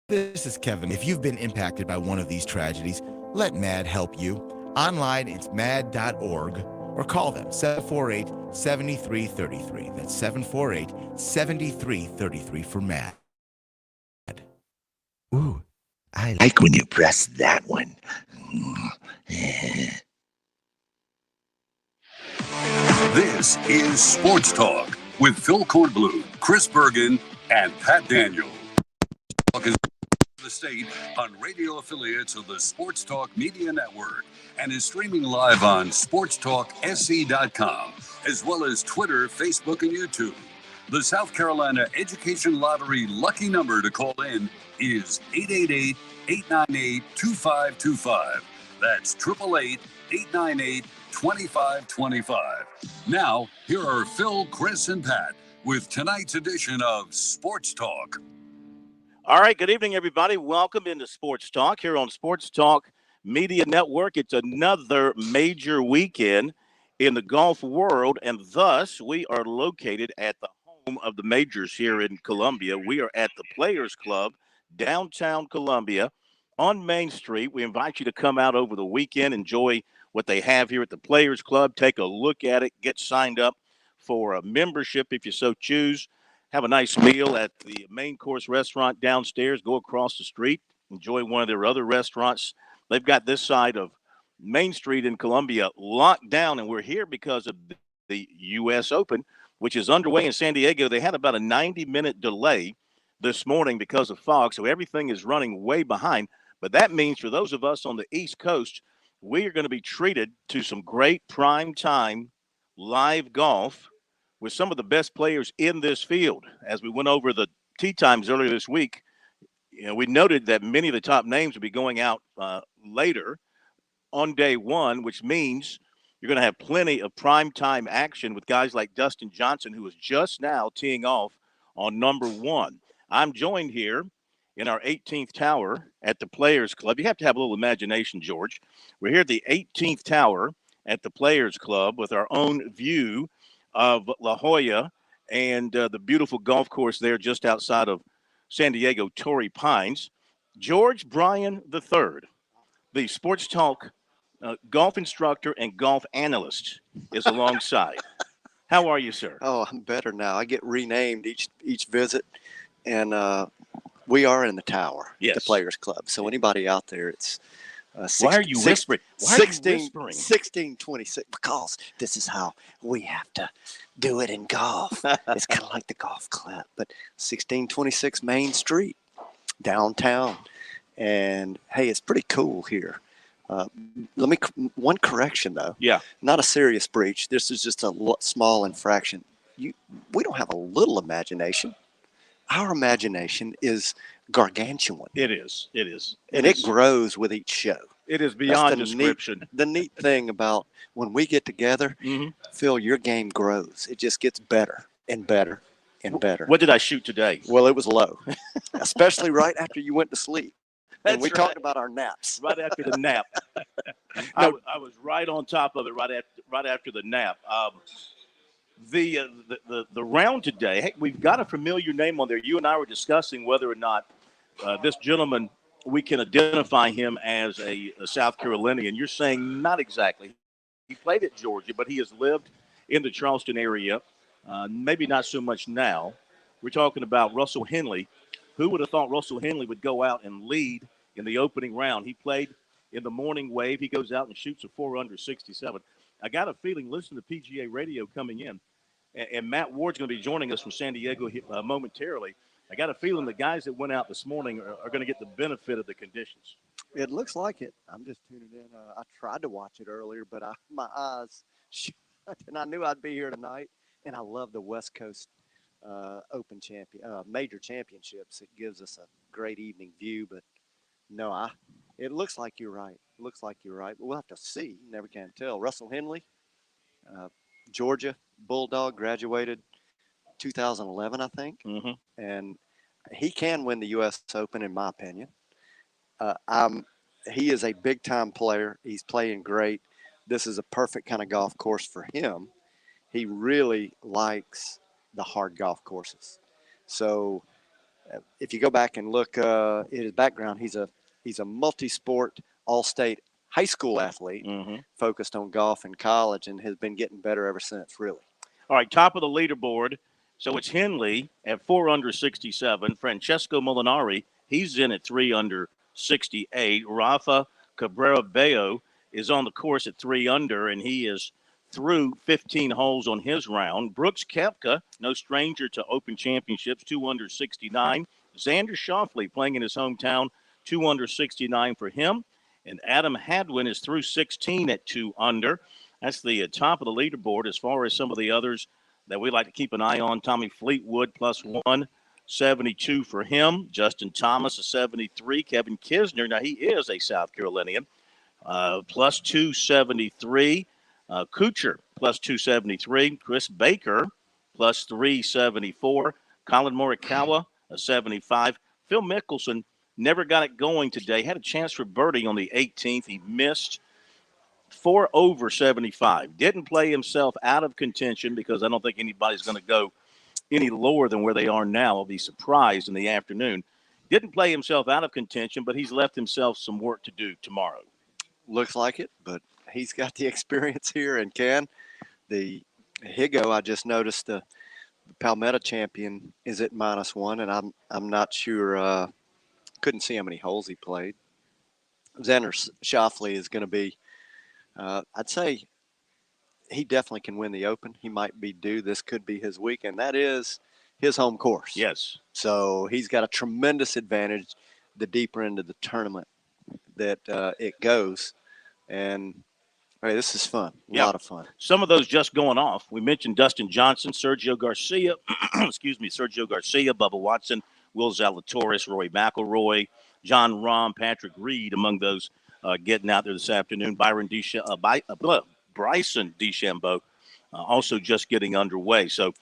This is Kevin. If you've been impacted by one of these tragedies, let MAD help you. Online, it's mad.org or call them 748-7333. That's 748-7333 for MAD. Ooh, I like when you press that one. This is Sports Talk with Phil Kornblue, Chris Bergen, and Pat Daniel. Talk is the state on radio affiliates of the Sports Talk Media Network and is streaming live on sportstalksc.com, as well as Twitter, Facebook, and YouTube. The South Carolina Education Lottery lucky number to call in is 888-898-2525. That's 888-898-2525. Now, here are Phil, Chris, and Pat with tonight's edition of Sports Talk. All right, good evening, everybody. Welcome into Sports Talk here on Sports Talk Media Network. It's another major weekend in the golf world, and thus we are located at the home of the majors here in Columbia. We are at the Players Club, downtown Columbia, on Main Street. We invite you to come out over the weekend, enjoy what they have here at the Players Club, take a look at it, get signed up for a membership if you so choose. Have a nice meal at the main course restaurant downstairs. Go across the street, enjoy one of their other restaurants. They've got this side of Main Street in Columbia locked down, and we're here because of the U.S. Open, which is underway in San Diego. They had about a 90-minute delay this morning because of fog, so everything is running way behind. But that means for those of us on the East Coast, we are going to be treated to some great prime time live golf with some of the best players in this field. As we went over the tee times earlier this week, we noted that many of the top names will be going out later on day one, which means you're going to have plenty of prime time action with guys like Dustin Johnson, who is just now teeing off on number one. I'm joined here in our 18th tower at the Players Club. You have to have a little imagination, George. We're here at the 18th tower at the Players Club with our own view of La Jolla and the beautiful golf course there just outside of San Diego, Torrey Pines. George Bryan III, the Sports Talk golf instructor and golf analyst, is alongside. How are you, sir? Oh, I'm better now. I get renamed each visit, and we are in the tower, Yes. the Players Club. So anybody out there, it's Why are you whispering? Why are you whispering? 1626, because this is how we have to do it in golf. It's kind of like the golf club, but 1626 Main Street, downtown. And, hey, it's pretty cool here. One correction, though. Yeah. Not a serious breach. This is just a small infraction. We don't have a little imagination. Our imagination is gargantuan. It is. It is. And it grows with each show. It is beyond That's description. The neat thing about when we get together, Phil, your game grows. It just gets better and better and better. What did I shoot today? Well, it was low, especially right after you went to sleep. And we That's talked right. about our naps. Right after the nap. I was right on top of it right after the nap. The round today, hey, we've got a familiar name on there. You and I were discussing whether or not this gentleman, we can identify him as a South Carolinian. You're saying not exactly. He played at Georgia, but he has lived in the Charleston area, maybe not so much now. We're talking about Russell Henley. Who would have thought Russell Henley would go out and lead in the opening round? He played in the morning wave. He goes out and shoots a 4 under 67. I got a feeling, listen to PGA radio coming in, and Matt Ward's going to be joining us from San Diego momentarily. I got a feeling the guys that went out this morning are going to get the benefit of the conditions. It looks like it. I'm just tuning in. I tried to watch it earlier, but my eyes shut, and I knew I'd be here tonight. And I love the West Coast Open major championships. It gives us a great evening view. But no, it looks like you're right. It looks like you're right. But we'll have to see. Never can tell. Russell Henley, Georgia Bulldog, graduated 2011, I think. And he can win the U.S. Open, in my opinion. He is a big-time player. He's playing great. This is a perfect kind of golf course for him. He really likes the hard golf courses. So if you go back and look at his background, he's a multi-sport all-state high school athlete, focused on golf in college, and has been getting better ever since, really. All right, top of the leaderboard. So it's Henley at 4 under 67. Francesco Molinari, he's in at 3 under 68. Rafa Cabrera Bello is on the course at 3 under, and he is through 15 holes on his round. Brooks Koepka, no stranger to Open Championships, 2 under 69. Xander Schauffele playing in his hometown, 2 under 69 for him. And Adam Hadwin is through 16 at 2 under. That's the top of the leaderboard. As far as some of the others that we like to keep an eye on, Tommy Fleetwood plus 172 for him. Justin Thomas a 73. Kevin Kisner, now he is a South Carolinian, plus 273. Kuchar plus 273. Chris Baker plus 374. Colin Morikawa a 75. Phil Mickelson never got it going today. Had a chance for birdie on the 18th. He missed. 4 over 75. Didn't play himself out of contention because I don't think anybody's going to go any lower than where they are now. I'll be surprised in the afternoon. Didn't play himself out of contention, but he's left himself some work to do tomorrow. Looks like it, but he's got the experience here and can. The Higo, I just noticed the Palmetto champion is at -1, and I'm not sure. Couldn't see how many holes he played. Xander Schauffele is going to be. I'd say he definitely can win the Open. He might be due. This could be his week, and that is his home course. Yes. So he's got a tremendous advantage the deeper into the tournament that it goes. And this is fun. A lot of fun. Some of those just going off. We mentioned Dustin Johnson, Sergio Garcia, Sergio Garcia, Bubba Watson, Will Zalatoris, Rory McIlroy, John Rahm, Patrick Reed, among those getting out there this afternoon. Bryson DeChambeau also just getting underway. So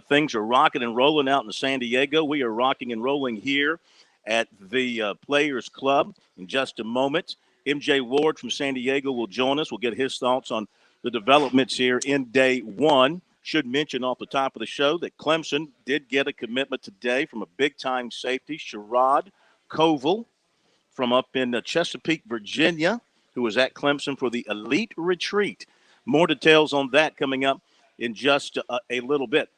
things are rocking and rolling out in San Diego. We are rocking and rolling here at the Players Club in just a moment. MJ Ward from San Diego will join us. We'll get his thoughts on the developments here in day one. Should mention off the top of the show that Clemson did get a commitment today from a big-time safety, Sherrod Koval, from up in Chesapeake, Virginia, who was at Clemson for the Elite Retreat. More details on that coming up in just a little bit.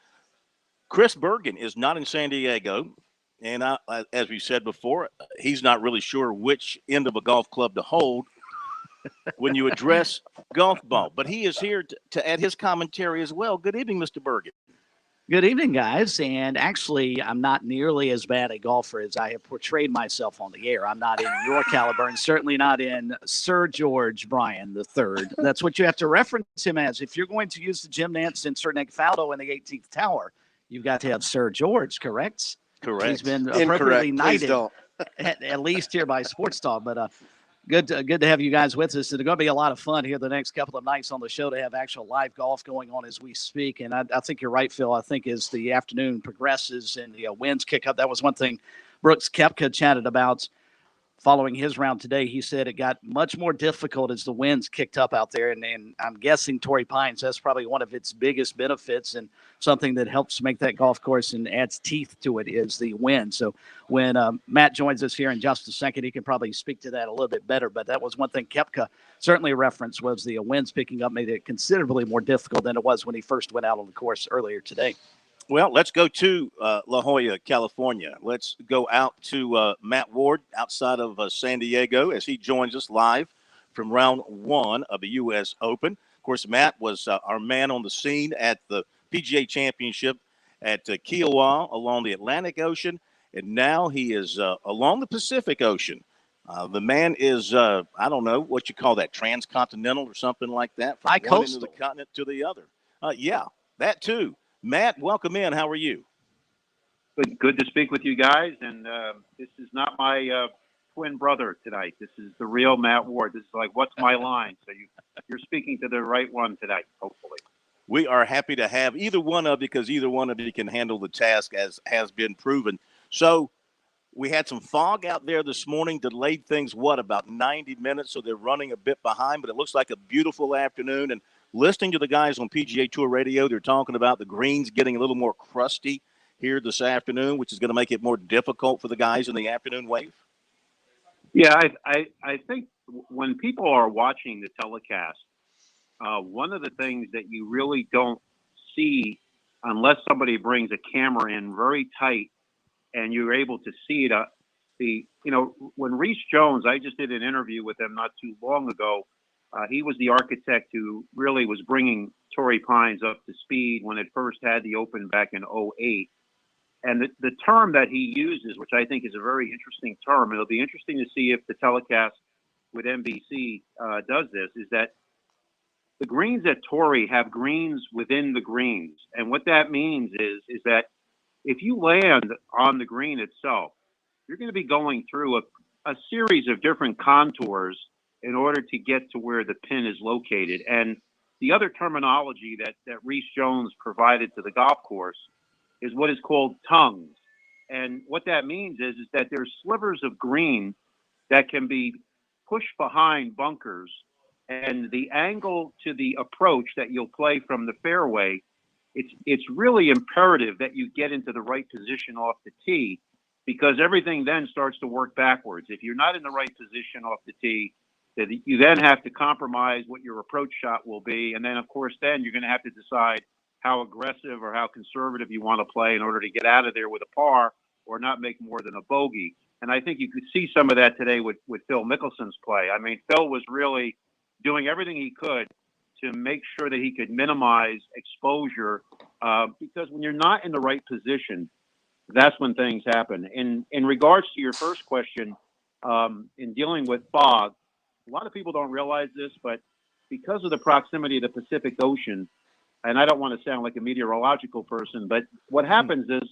Chris Bergen is not in San Diego, and as we said before, he's not really sure which end of a golf club to hold when you address golf ball. But he is here to add his commentary as well. Good evening, Mr. Bergen. Good evening, guys. And actually, I'm not nearly as bad a golfer as I have portrayed myself on the air. I'm not in your caliber and certainly not in Sir George Bryan III. That's what you have to reference him as. If you're going to use the Jim Nance and Sir Nick Faldo in the 18th Tower, you've got to have Sir George, correct? Correct. He's been appropriately knighted, don't. at least here by Sports Talk. But good to have you guys with us. It's going to be a lot of fun here the next couple of nights on the show to have actual live golf going on as we speak. And I think you're right, Phil. I think as the afternoon progresses and the winds kick up, that was one thing Brooks Koepka chatted about following his round today. He said it got much more difficult as the winds kicked up out there. And I'm guessing Torrey Pines, that's probably one of its biggest benefits and something that helps make that golf course and adds teeth to it is the wind. So when Matt joins us here in just a second, he can probably speak to that a little bit better. But that was one thing Koepka certainly referenced was the winds picking up made it considerably more difficult than it was when he first went out on the course earlier today. Well, let's go to La Jolla, California. Let's go out to Matt Ward outside of San Diego as he joins us live from round one of the U.S. Open. Of course, Matt was our man on the scene at the PGA Championship at Kiowa along the Atlantic Ocean, and now he is along the Pacific Ocean. The man is, I don't know what you call that, transcontinental or something like that, from one end of the continent to the other. Yeah, that too. Matt, welcome in. How are you? Good to speak with you guys. And this is not my twin brother tonight. This is the real Matt Ward. This is like, what's my line? So you're speaking to the right one tonight, hopefully. We are happy to have either one of you because either one of you can handle the task as has been proven. So we had some fog out there this morning, delayed things, about 90 minutes? So they're running a bit behind, but it looks like a beautiful afternoon. And listening to the guys on PGA Tour Radio, they're talking about the greens getting a little more crusty here this afternoon, which is going to make it more difficult for the guys in the afternoon wave? Yeah, I think when people are watching the telecast, one of the things that you really don't see unless somebody brings a camera in very tight and you're able to see it. When Reese Jones, I just did an interview with him not too long ago. He was the architect who really was bringing Torrey Pines up to speed when it first had the Open back in '08. And the term that he uses, which I think is a very interesting term, it'll be interesting to see if the telecast with NBC does this, is that the greens at Torrey have greens within the greens. And what that means is that if you land on the green itself, you're going to be going through a series of different contours in order to get to where the pin is located. And the other terminology that Reese Jones provided to the golf course is what is called tongues. And what that means is that there's slivers of green that can be pushed behind bunkers, and the angle to the approach that you'll play from the fairway, it's really imperative that you get into the right position off the tee, because everything then starts to work backwards. If you're not in the right position off the tee, that you then have to compromise what your approach shot will be. And then, of course, then you're going to have to decide how aggressive or how conservative you want to play in order to get out of there with a par or not make more than a bogey. And I think you could see some of that today with Phil Mickelson's play. I mean, Phil was really doing everything he could to make sure that he could minimize exposure, because when you're not in the right position, that's when things happen. In regards to your first question, in dealing with fog, a lot of people don't realize this, but because of the proximity of the Pacific Ocean, and I don't want to sound like a meteorological person, but what happens is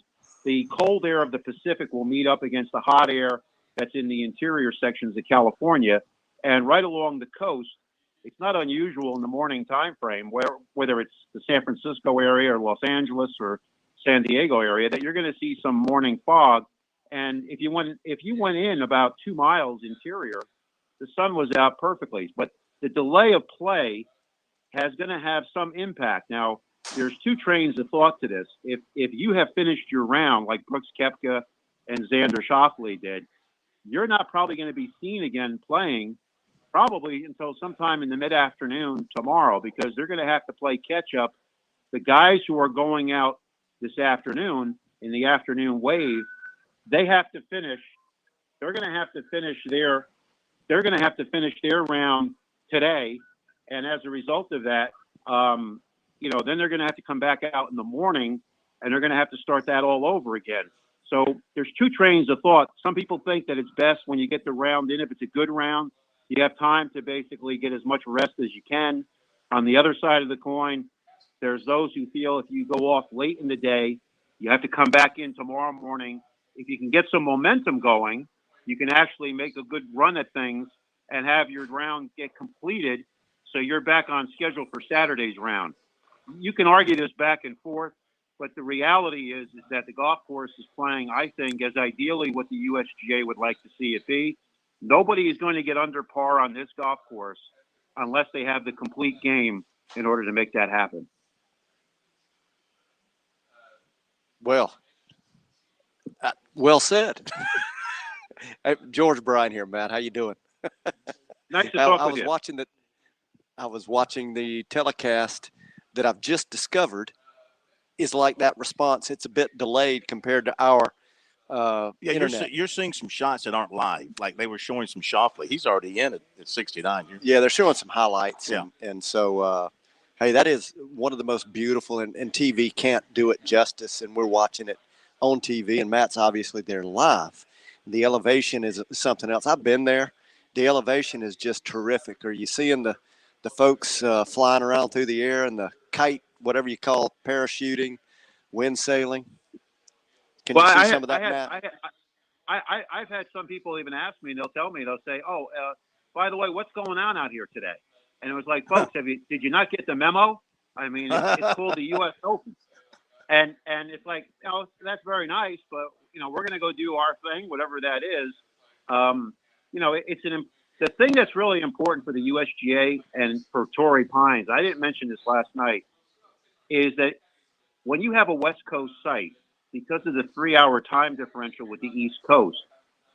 the cold air of the Pacific will meet up against the hot air that's in the interior sections of California, and right along the coast, it's not unusual in the morning time frame, whether it's the San Francisco area or Los Angeles or San Diego area, that you're going to see some morning fog. And if you went in about 2 miles interior, the sun was out perfectly. But the delay of play has going to have some impact. Now, there's two trains of thought to this. If you have finished your round like Brooks Koepka and Xander Schauffele did, you're not probably going to be seen again playing probably until sometime in the mid-afternoon tomorrow, because they're going to have to play catch-up. The guys who are going out this afternoon in the afternoon wave, they have to finish. They're going to have to finish their round today, and as a result of that, then they're going to have to come back out in the morning, and they're going to have to start that all over again. So there's two trains of thought. Some people think that it's best when you get the round in, if it's a good round, you have time to basically get as much rest as you can. On the other side of the coin, there's those who feel if you go off late in the day, you have to come back in tomorrow morning. If you can get some momentum going, you can actually make a good run at things and have your round get completed so you're back on schedule for Saturday's round. You can argue this back and forth, but the reality is that the golf course is playing, I think, as ideally what the USGA would like to see it be. Nobody is going to get under par on this golf course unless they have the complete game in order to make that happen. Well said. Hey, George Bryan here, Matt. How you doing? Nice to talk I with was you. I was watching the telecast that I've just discovered is like that response. It's a bit delayed compared to our internet. You're seeing some shots that aren't live. Like they were showing some Schauffele. He's already in at 69. Yeah, they're showing some highlights. Yeah. And so, hey, that is one of the most beautiful, and TV can't do it justice, and we're watching it on TV, and Matt's obviously there live. The elevation is something else. I've been there. The elevation is just terrific. Are you seeing the folks flying around through the air and the kite, whatever you call it, parachuting, wind sailing? Can you see some of that, Matt? I've had some people even ask me, and they'll say, by the way, what's going on out here today? And it was like, folks, did you not get the memo? I mean, it's called the U.S. Open. And it's like, that's very nice, but, we're going to go do our thing, whatever that is. The thing that's really important for the USGA and for Torrey Pines, I didn't mention this last night, is that when you have a West Coast site, because of the 3-hour time differential with the East Coast,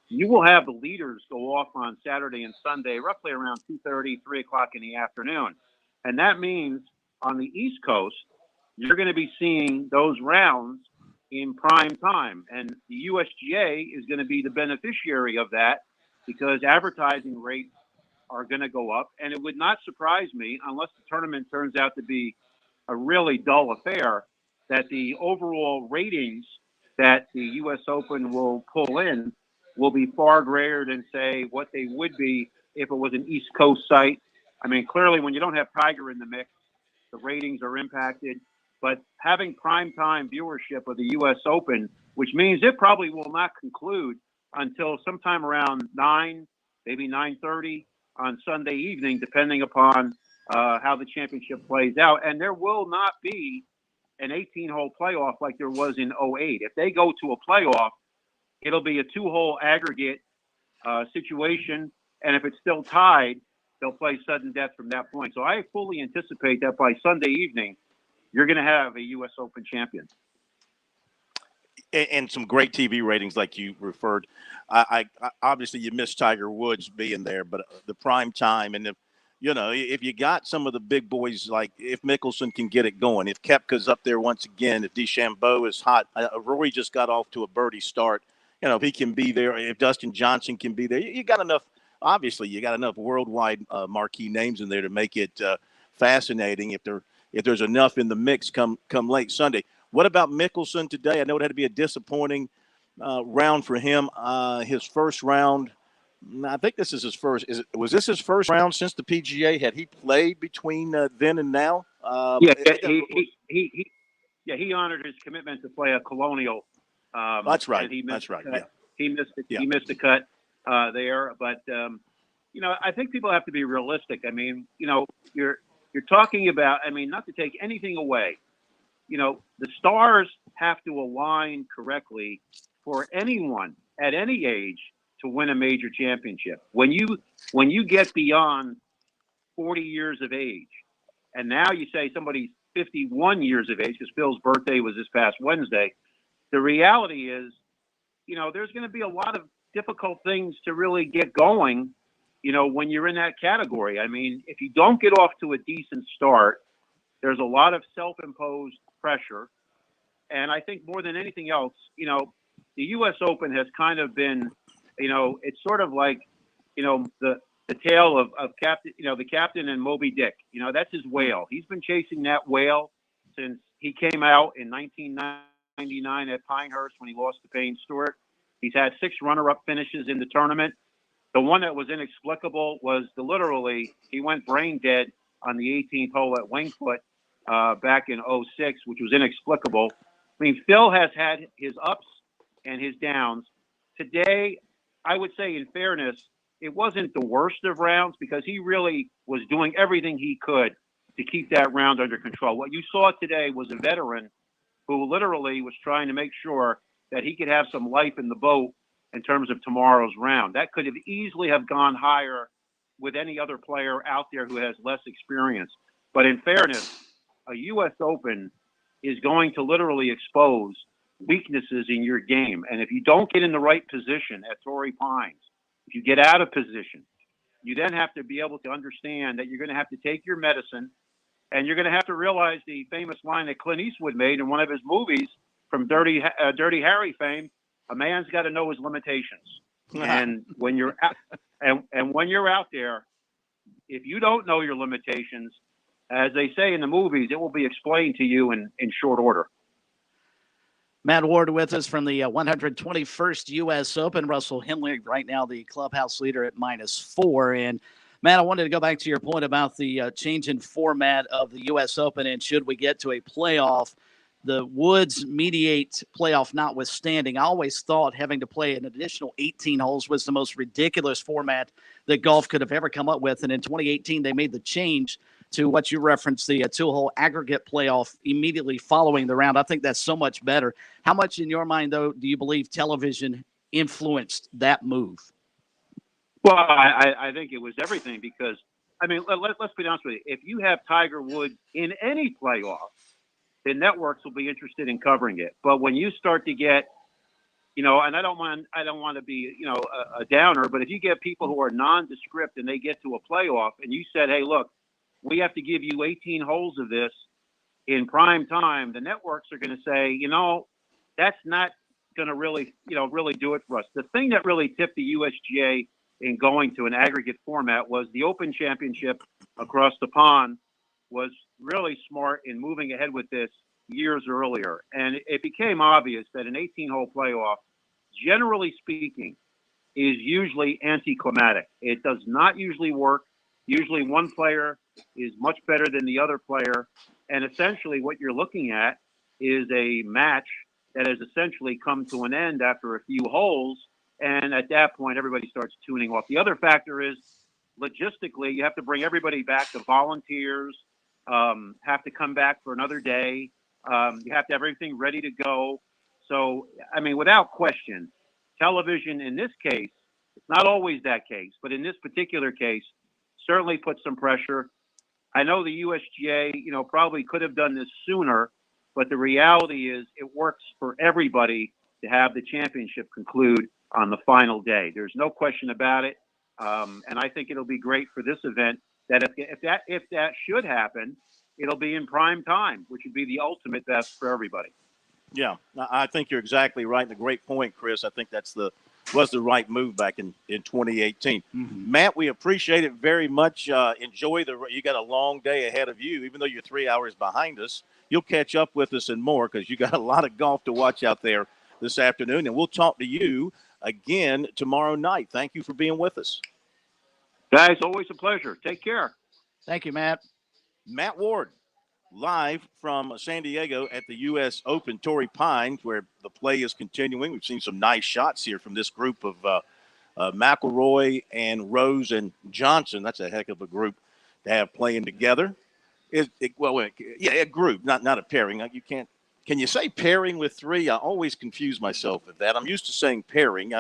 you will have the leaders go off on Saturday and Sunday, roughly around 2:30, 3 o'clock in the afternoon. And that means on the East Coast, you're going to be seeing those rounds in prime time. And the USGA is going to be the beneficiary of that because advertising rates are going to go up. And it would not surprise me, unless the tournament turns out to be a really dull affair, that the overall ratings that the U.S. Open will pull in will be far greater than, say, what they would be if it was an East Coast site. I mean, clearly, when you don't have Tiger in the mix, the ratings are impacted. But having primetime viewership of the U.S. Open, which means it probably will not conclude until sometime around 9, maybe 9:30 on Sunday evening, depending upon how the championship plays out. And there will not be an 18-hole playoff like there was in '08. If they go to a playoff, it'll be a 2-hole aggregate situation. And if it's still tied, they'll play sudden death from that point. So I fully anticipate that by Sunday evening, you're going to have a U.S. Open champion. And some great TV ratings, like you referred. I obviously you missed Tiger Woods being there, but the prime time, and if you got some of the big boys, like if Mickelson can get it going, if Koepka's up there once again, if DeChambeau is hot, Rory just got off to a birdie start. If he can be there, if Dustin Johnson can be there, you got enough. Obviously, you got enough worldwide marquee names in there to make it fascinating. If there's enough in the mix come late Sunday. What about Mickelson today? I know it had to be a disappointing round for him. His first round, I think this is his first. Was this his first round since the PGA? Had he played between then and now? He honored his commitment to play a Colonial. That's right. And he missed That's right. Yeah, he missed the cut there. But I think people have to be realistic. I mean, you're talking about. I mean, not to take anything away. The stars have to align correctly for anyone at any age to win a major championship. When you get beyond 40 years of age, and now you say somebody's 51 years of age, because Phil's birthday was this past Wednesday, the reality is, there's going to be a lot of difficult things to really get going, when you're in that category. I mean, if you don't get off to a decent start, there's a lot of self-imposed pressure. And I think more than anything else, the U.S. Open has kind of been, it's sort of like, the tale of Captain, the captain and Moby Dick. That's his whale. He's been chasing that whale since he came out in 1999 at Pinehurst when he lost to Payne Stewart. He's had 6 runner-up finishes in the tournament. The one that was inexplicable was he went brain dead on the 18th hole at Wingfoot back in '06, which was inexplicable. I mean, Phil has had his ups and his downs. Today, I would say, in fairness, it wasn't the worst of rounds because he really was doing everything he could to keep that round under control. What you saw today was a veteran who literally was trying to make sure that he could have some life in the boat in terms of tomorrow's round. That could have easily have gone higher with any other player out there who has less experience. But in fairness, a U.S. Open is going to literally expose weaknesses in your game. And if you don't get in the right position at Torrey Pines, if you get out of position, you then have to be able to understand that you're going to have to take your medicine, and you're going to have to realize the famous line that Clint Eastwood made in one of his movies from Dirty Harry fame: a man's got to know his limitations. And when you're out, and when you're out there, if you don't know your limitations, as they say in the movies, it will be explained to you in short order. Matt Ward with us from the 121st U.S. Open. Russell Henley right now the clubhouse leader at -4. And, Matt, I wanted to go back to your point about the change in format of the U.S. Open, and should we get to a playoff, the Woods mediate playoff notwithstanding, I always thought having to play an additional 18 holes was the most ridiculous format that golf could have ever come up with. And in 2018, they made the change to what you referenced, the 2-hole aggregate playoff immediately following the round. I think that's so much better. How much, in your mind, though, do you believe television influenced that move? Well, I think it was everything because, I mean, let's be honest with you. If you have Tiger Woods in any playoff, the networks will be interested in covering it. But when you start to get, and I don't want to be, a downer, but if you get people who are nondescript and they get to a playoff and you said, hey, look, we have to give you 18 holes of this in prime time, the networks are going to say, that's not going to really do it for us. The thing that really tipped the USGA in going to an aggregate format was the Open Championship across the pond was really smart in moving ahead with this years earlier. And it became obvious that an 18-hole playoff, generally speaking, is usually anticlimactic. It does not usually work. Usually one player is much better than the other player. And essentially what you're looking at is a match that has essentially come to an end after a few holes. And at that point, everybody starts tuning off. The other factor is logistically, you have to bring everybody back. The volunteers have to come back for another day. You have to have everything ready to go. So, I mean, without question, television in this case, it's not always that case, but in this particular case, certainly put some pressure. I know the USGA, probably could have done this sooner, but the reality is it works for everybody to have the championship conclude on the final day. There's no question about it. And I think it'll be great for this event that if that should happen, it'll be in prime time, which would be the ultimate best for everybody. Yeah, I think you're exactly right. And a great point, Chris. I think was the right move back in 2018. Mm-hmm. Matt, we appreciate it very much. Enjoy you got a long day ahead of you, even though you're 3 hours behind us. You'll catch up with us and more because you got a lot of golf to watch out there this afternoon. And we'll talk to you again tomorrow night. Thank you for being with us. Guys, always a pleasure. Take care. Thank you, Matt. Matt Ward, live from San Diego at the U.S. Open Torrey Pines, where the play is continuing. We've seen some nice shots here from this group of McIlroy and Rose and Johnson. That's a heck of a group to have playing together. A group, not a pairing. You can't. Can you say pairing with three? I always confuse myself with that. I'm used to saying pairing.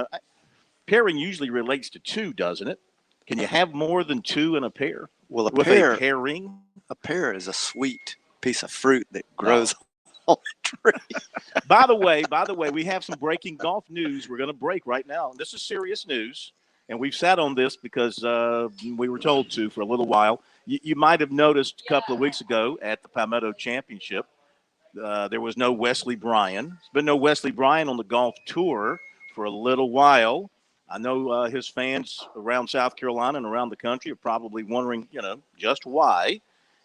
Pairing usually relates to two, doesn't it? Can you have more than two in a pair? Well, a pairing. A pear is a sweet piece of fruit that grows on a tree. By the way, we have some breaking golf news. We're going to break right now. This is serious news, and we've sat on this because we were told to for a little while. You might have noticed a couple of weeks ago at the Palmetto Championship, there was no Wesley Bryan. There's been no Wesley Bryan on the golf tour for a little while. I know his fans around South Carolina and around the country are probably wondering, just why.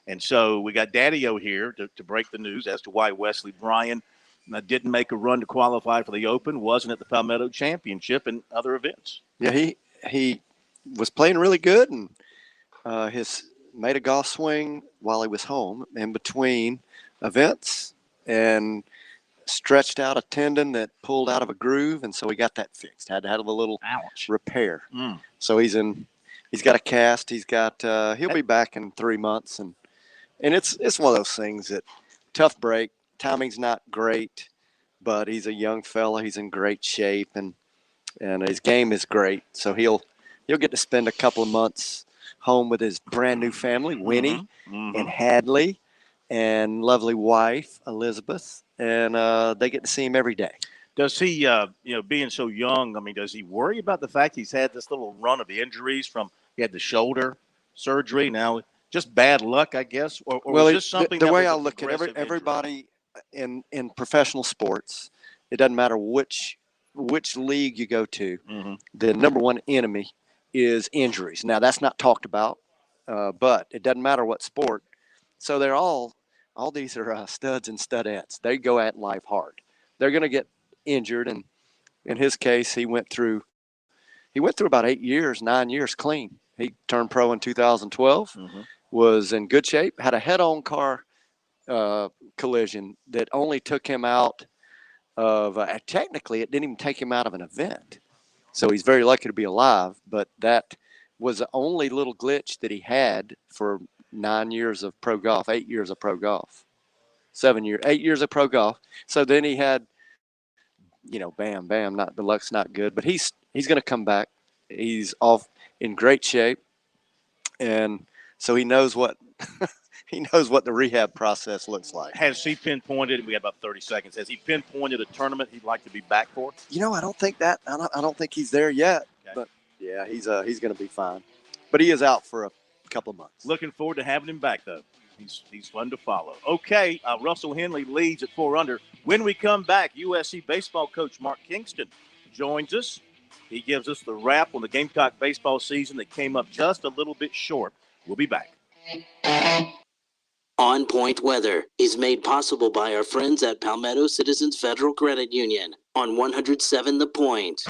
And so we got Daddy-O here to break the news as to why Wesley Bryan didn't make a run to qualify for the Open, wasn't at the Palmetto Championship and other events. Yeah, he was playing really good and made a golf swing while he was home in between events and stretched out a tendon that pulled out of a groove, and so he got that fixed. Had to have a little repair. So he's got a cast. He'll be back in 3 months, and it's one of those things that tough break. Timing's not great, but he's a young fella. He's in great shape, and his game is great. So he'll get to spend a couple of months home with his brand new family, Winnie and Hadley, and lovely wife Elizabeth, and they get to see him every day. Does he, being so young, does he worry about the fact he's had this little run of injuries he had the shoulder surgery, now just bad luck, I guess? Or was this something the way I look at everybody in professional sports, it doesn't matter which league you go to, the number one enemy is injuries. Now, that's not talked about, but it doesn't matter what sport. So they're all these are studs and studettes. They go at life hard. They're going to get injured, and in his case, he went through about 9 years clean. He turned pro in 2012, was in good shape, had a head-on car collision that only took him out of technically it didn't even take him out of an event. So he's very lucky to be alive, but that was the only little glitch that he had for 9 years of pro golf, 8 years of pro golf, 8 years of pro golf. So then he had, bam, the luck's not good, but he's going to come back. He's off in great shape. And so he knows what he knows what the rehab process looks like. Has he pinpointed? We got about 30 seconds. Has he pinpointed a tournament he'd like to be back for? I don't think that. I don't think he's there yet. Okay. But yeah, he's going to be fine. But he is out for a couple of months. Looking forward to having him back, though. He's fun to follow. Okay, Russell Henley leads at 4 under. When we come back, USC baseball coach Mark Kingston joins us. He gives us the wrap on the Gamecock baseball season that came up just a little bit short. We'll be back. On Point Weather is made possible by our friends at Palmetto Citizens Federal Credit Union on 107 The Point.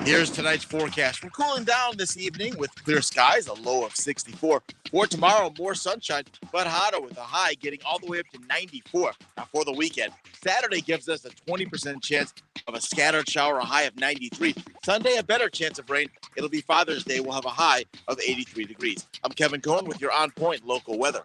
Here's tonight's forecast. We're cooling down this evening with clear skies, a low of 64. For tomorrow, more sunshine, but hotter with a high getting all the way up to 94 for the weekend. Saturday gives us a 20% chance of a scattered shower, a high of 93. Sunday, a better chance of rain. It'll be Father's Day. We'll have a high of 83 degrees. I'm Kevin Cohen with your On Point local weather.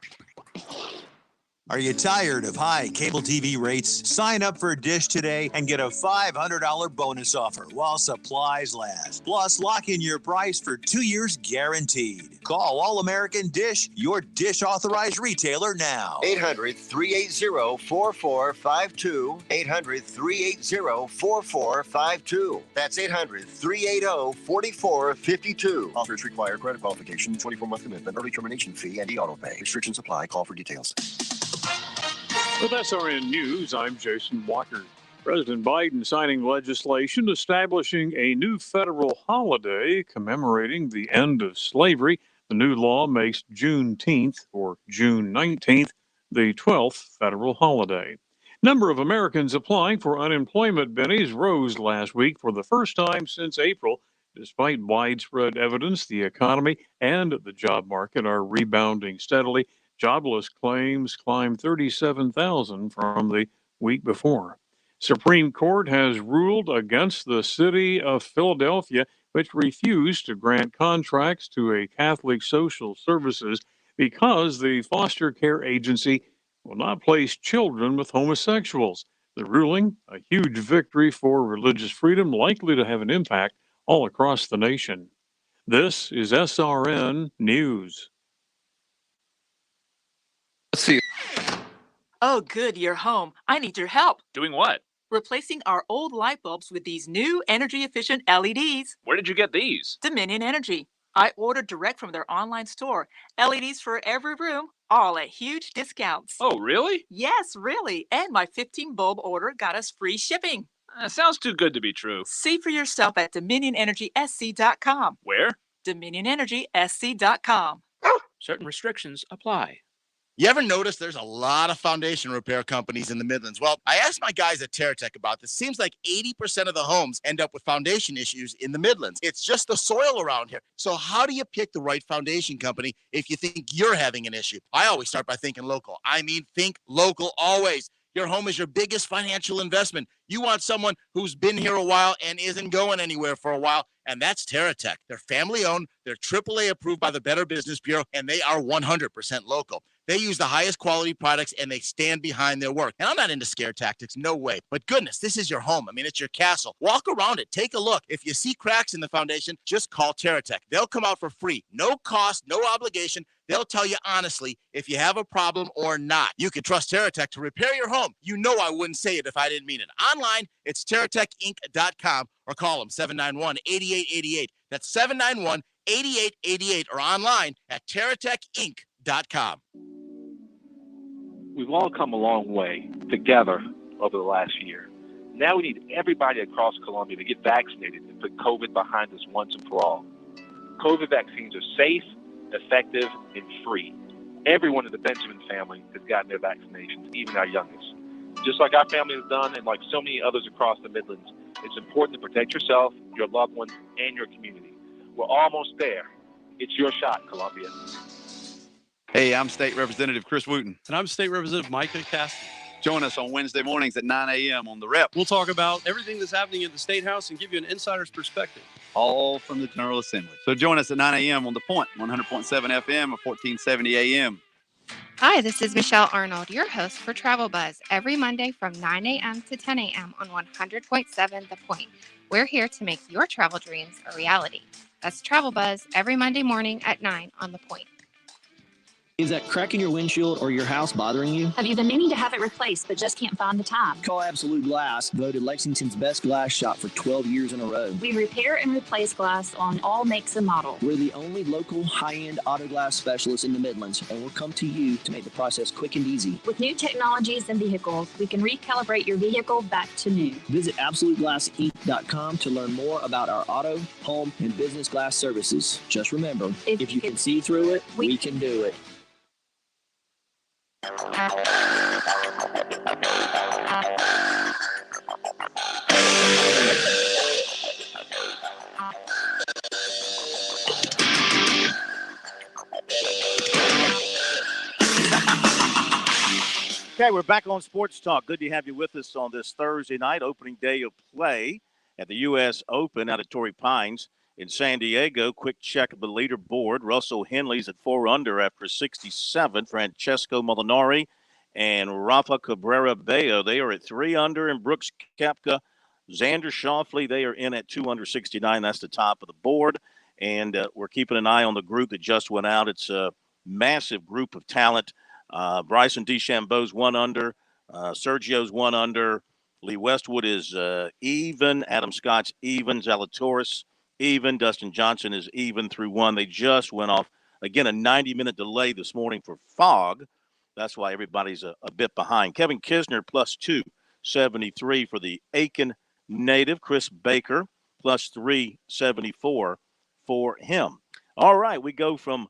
Are you tired of high cable TV rates? Sign up for Dish today and get a $500 bonus offer while supplies last. Plus, lock in your price for 2 years guaranteed. Call All American Dish, your Dish authorized retailer now. 800-380-4452. 800-380-4452. That's 800-380-4452. Offers require credit qualification, 24-month commitment, early termination fee, and e-auto pay. Restrictions apply. Call for details. With SRN News, I'm Jason Walker. President Biden signing legislation establishing a new federal holiday commemorating the end of slavery. The new law makes Juneteenth, or June 19th, the 12th federal holiday. Number of Americans applying for unemployment bennies rose last week for the first time since April. Despite widespread evidence, the economy and the job market are rebounding steadily. Jobless claims climbed 37,000 from the week before. Supreme Court has ruled against the city of Philadelphia, which refused to grant contracts to a Catholic social services because the foster care agency will not place children with homosexuals. The ruling, a huge victory for religious freedom, likely to have an impact all across the nation. This is SRN News. Let's see. Oh, good, you're home. I need your help. Doing what? Replacing our old light bulbs with these new energy-efficient LEDs. Where did you get these? Dominion Energy. I ordered direct from their online store. LEDs for every room, all at huge discounts. Oh, really? Yes, really. And my 15-bulb order got us free shipping. Sounds too good to be true. See for yourself at DominionEnergySC.com. Where? DominionEnergySC.com. Certain restrictions apply. You ever notice there's a lot of foundation repair companies in the Midlands? Well, I asked my guys at TerraTech about this. Seems like 80% of the homes end up with foundation issues in the Midlands. It's just the soil around here. So how do you pick the right foundation company if you think you're having an issue? I always start by thinking local. I mean, think local always. Your home is your biggest financial investment. You want someone who's been here a while and isn't going anywhere for a while, and that's TerraTech. They're family-owned, they're AAA approved by the Better Business Bureau, and they are 100% local. They use the highest quality products, and they stand behind their work. And I'm not into scare tactics, no way. But goodness, this is your home. I mean, it's your castle. Walk around it. Take a look. If you see cracks in the foundation, just call TerraTech. They'll come out for free. No cost, no obligation. They'll tell you honestly if you have a problem or not. You can trust TerraTech to repair your home. You know I wouldn't say it if I didn't mean it. Online, it's TerraTechInc.com or call them 791-8888. That's 791-8888 or online at TerraTechInc.com. We've all come a long way together over the last year. Now we need everybody across Columbia to get vaccinated and put COVID behind us once and for all. COVID vaccines are safe, effective, and free. Everyone in the Benjamin family has gotten their vaccinations, even our youngest. Just like our family has done and like so many others across the Midlands, it's important to protect yourself, your loved ones, and your community. We're almost there. It's your shot, Columbia. Hey, I'm State Representative Chris Wooten. And I'm State Representative Micah Cassidy. Join us on Wednesday mornings at 9 a.m. on The Rep. We'll talk about everything that's happening at the State House and give you an insider's perspective. All from the General Assembly. So join us at 9 a.m. on The Point, 100.7 FM or 1470 a.m. Hi, this is Michelle Arnold, your host for Travel Buzz, every Monday from 9 a.m. to 10 a.m. on 100.7 The Point. We're here to make your travel dreams a reality. That's Travel Buzz every Monday morning at 9 on The Point. Is that crack in your windshield or your house bothering you? Have you been meaning to have it replaced but just can't find the time? Call Absolute Glass, voted Lexington's best glass shop for 12 years in a row. We repair and replace glass on all makes and models. We're the only local high-end auto glass specialist in the Midlands, and we'll come to you to make the process quick and easy. With new technologies and vehicles, we can recalibrate your vehicle back to new. Visit AbsoluteGlassInc.com to learn more about our auto, home, and business glass services. Just remember, if you can see through it, we can do it. Okay, we're back on Sports Talk. Good to have you with us on this Thursday night, opening day of play at the U.S. Open out at Torrey Pines in San Diego. Quick check of the leaderboard. Russell Henley's at 4 under after 67. Francesco Molinari and Rafa Cabrera Bello, they are at 3 under. And Brooks Koepka, Xander Schauffele, they are in at 2 under 69. That's the top of the board. And we're keeping an eye on the group that just went out. It's a massive group of talent. Bryson DeChambeau's 1 under. Sergio's 1 under. Lee Westwood is even. Adam Scott's even. Zalatoris even. Dustin Johnson is even through 1. They just went off. Again, a 90-minute delay this morning for fog. That's why everybody's a bit behind. Kevin Kisner plus 273 for the Aiken native. Chris Baker plus 374 for him. All right, we go from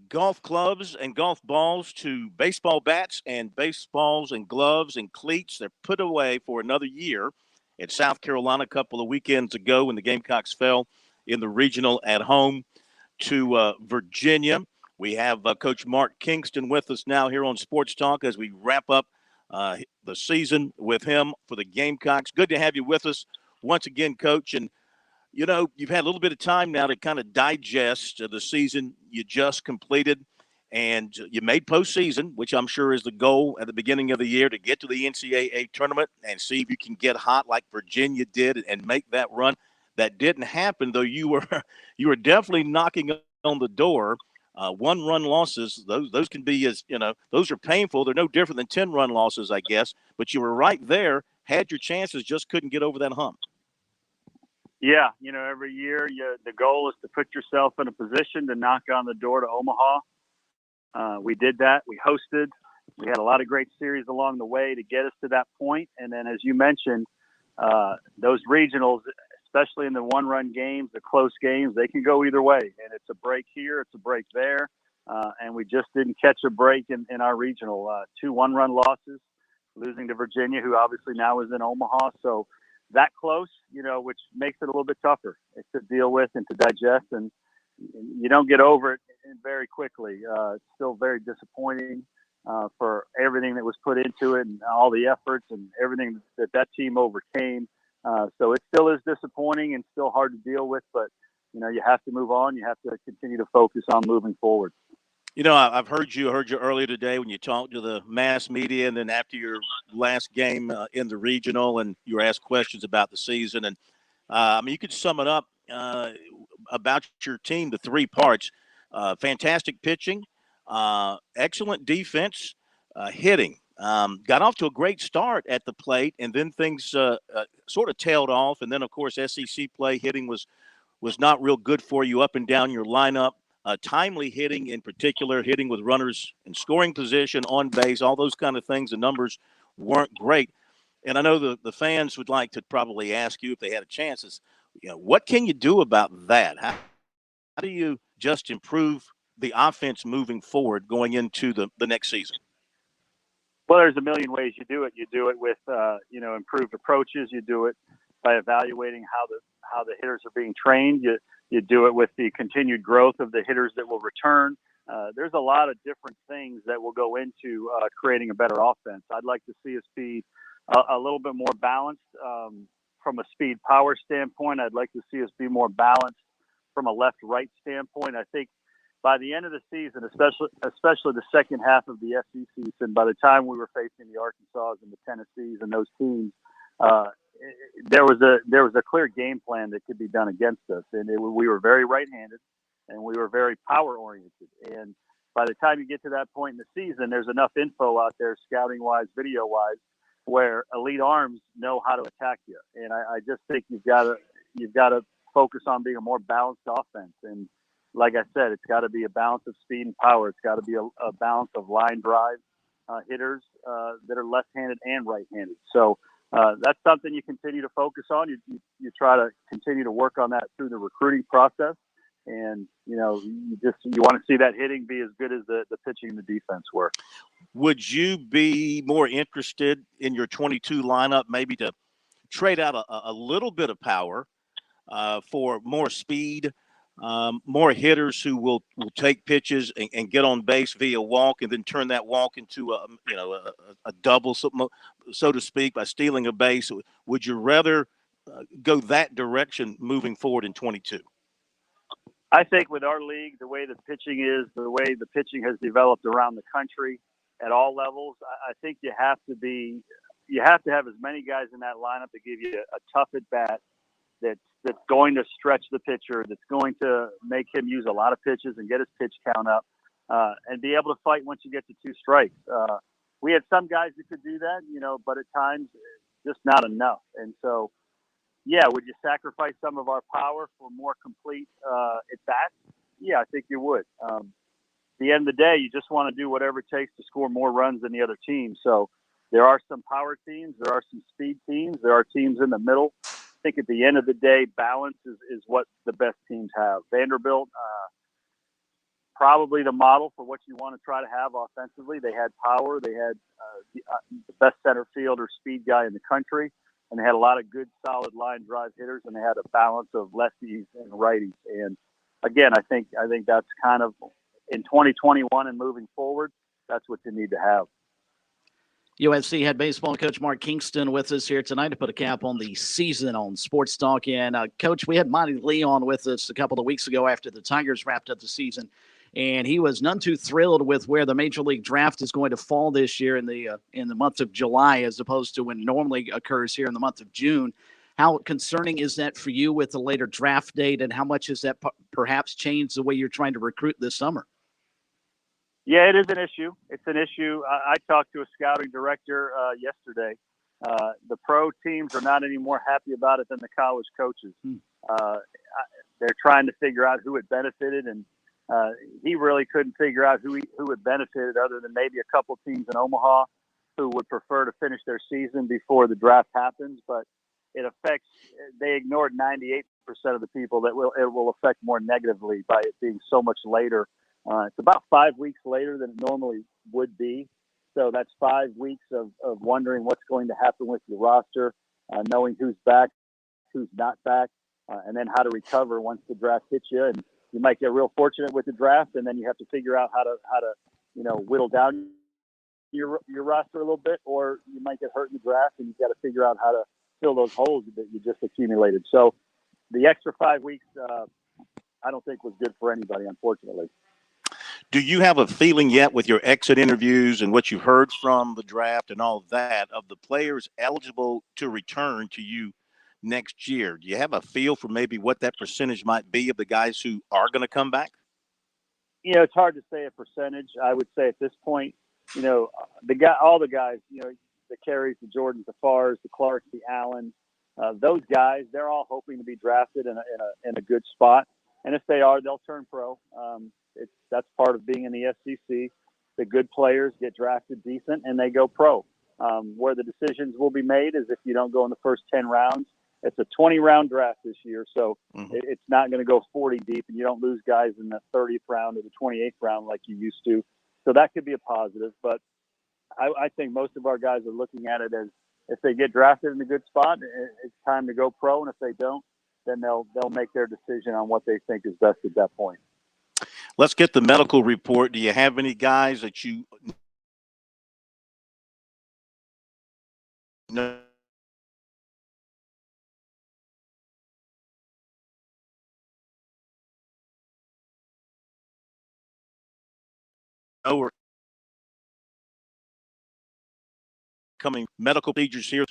golf clubs and golf balls to baseball bats and baseballs and gloves and cleats. They're put away for another year at South Carolina a couple of weekends ago when the Gamecocks fell in the regional at home to Virginia. We have Coach Mark Kingston with us now here on Sports Talk as we wrap up the season with him for the Gamecocks. Good to have you with us once again, Coach. And you know, you've had a little bit of time now to kind of digest the season you just completed, and you made postseason, which I'm sure is the goal at the beginning of the year, to get to the NCAA tournament and see if you can get hot like Virginia did and make that run. That didn't happen, though. You were definitely knocking on the door. 1-run losses, those can be, as you know, those are painful. They're no different than 10-run losses, I guess. But you were right there, had your chances, just couldn't get over that hump. Yeah, you know, every year the goal is to put yourself in a position to knock on the door to Omaha. We did that. We hosted. We had a lot of great series along the way to get us to that point. And then, as you mentioned, those regionals, especially in the 1-run games, the close games, they can go either way. And it's a break here, it's a break there. And we just didn't catch a break in our regional. 2 1-run losses, losing to Virginia, who obviously now is in Omaha. So that close, you know, which makes it a little bit tougher to deal with and to digest. And you don't get over it very quickly. It's still very disappointing for everything that was put into it and all the efforts and everything that team overcame. So it still is disappointing and still hard to deal with, but you know, you have to move on. You have to continue to focus on moving forward. You know, I've heard you earlier today when you talked to the mass media, and then after your last game in the regional, and you were asked questions about the season. And I mean, you could sum it up about your team, the 3 parts: fantastic pitching, excellent defense, hitting. Got off to a great start at the plate, and then things sort of tailed off. And then, of course, SEC play hitting was not real good for you up and down your lineup. Timely hitting, in particular, hitting with runners in scoring position, on base, all those kind of things. The numbers weren't great. And I know the fans would like to probably ask you, if they had a chance, is, you know, what can you do about that? How do you just improve the offense moving forward going into the next season? Well, there's a million ways you do it. You do it with, you know, improved approaches. You do it by evaluating how the hitters are being trained. You do it with the continued growth of the hitters that will return. There's a lot of different things that will go into creating a better offense. I'd like to see us be a little bit more balanced from a speed power standpoint. I'd like to see us be more balanced from a left-right standpoint. I think by the end of the season, especially the second half of the SEC season, by the time we were facing the Arkansas and the Tennessees and those teams, there was a clear game plan that could be done against us, and we were very right-handed, and we were very power-oriented. And by the time you get to that point in the season, there's enough info out there, scouting wise, video wise, where elite arms know how to attack you. And I just think you've got to focus on being a more balanced offense. And like I said, it's got to be a balance of speed and power. It's got to be a balance of line drive hitters that are left-handed and right-handed. So that's something you continue to focus on. You try to continue to work on that through the recruiting process. And, you want to see that hitting be as good as the pitching and the defense were. Would you be more interested in your 22 lineup maybe to trade out a little bit of power for more speed, more hitters who will take pitches and get on base via walk and then turn that walk into a double, so to speak, by stealing a base? Would you rather go that direction moving forward in 22? I think with our league, the way the pitching is, the way the pitching has developed around the country at all levels, I think you have to have as many guys in that lineup to give you a tough at bat that's going to stretch the pitcher, that's going to make him use a lot of pitches and get his pitch count up, and be able to fight once you get to 2 strikes. We had some guys that could do that, but at times just not enough. And so, yeah, would you sacrifice some of our power for more complete at bats? Yeah, I think you would. At the end of the day, you just want to do whatever it takes to score more runs than the other team. So there are some power teams, there are some speed teams, there are teams in the middle. I think at the end of the day, balance is what the best teams have. Vanderbilt, probably the model for what you want to try to have offensively. They had power. They had the best center fielder speed guy in the country. And they had a lot of good, solid line drive hitters, and they had a balance of lefties and righties. And again, I think that's kind of in 2021 and moving forward, that's what you need to have. USC head baseball coach Mark Kingston with us here tonight to put a cap on the season on Sports Talk. And Coach, we had Monty Leon with us a couple of weeks ago after the Tigers wrapped up the season, and he was none too thrilled with where the Major League Draft is going to fall this year in the month of July, as opposed to when it normally occurs here in the month of June. How concerning is that for you with the later draft date, and how much has that perhaps changed the way you're trying to recruit this summer? Yeah, it is an issue. It's an issue. I talked to a scouting director yesterday. The pro teams are not any more happy about it than the college coaches. They're trying to figure out who it benefited, and he really couldn't figure out who it benefited other than maybe a couple teams in Omaha who would prefer to finish their season before the draft happens. But they ignored 98% of the people that it will affect more negatively by it being so much later. It's about 5 weeks later than it normally would be. So that's 5 weeks of wondering what's going to happen with your roster, knowing who's back, who's not back, and then how to recover once the draft hits you. And you might get real fortunate with the draft, and then you have to figure out how to whittle down your roster a little bit, or you might get hurt in the draft, and you've got to figure out how to fill those holes that you just accumulated. So the extra 5 weeks, I don't think was good for anybody, unfortunately. Do you have a feeling yet with your exit interviews and what you heard from the draft and all of that of the players eligible to return to you next year? Do you have a feel for maybe what that percentage might be of the guys who are going to come back? It's hard to say a percentage. I would say at this point, all the guys, the Carries, the Jordans, the Fars, the Clarks, the Allens, those guys, they're all hoping to be drafted in a good spot. And if they are, they'll turn pro. That's part of being in the SEC. The good players get drafted decent and they go pro. Where the decisions will be made is if you don't go in the first 10 rounds. It's a 20-round draft this year, so it's not going to go 40 deep, and you don't lose guys in the 30th round or the 28th round like you used to. So that could be a positive. But I think most of our guys are looking at it as if they get drafted in a good spot, it's time to go pro, and if they don't, then they'll make their decision on what they think is best at that point. Let's get the medical report. Do you have any guys that you know are coming medical procedures here?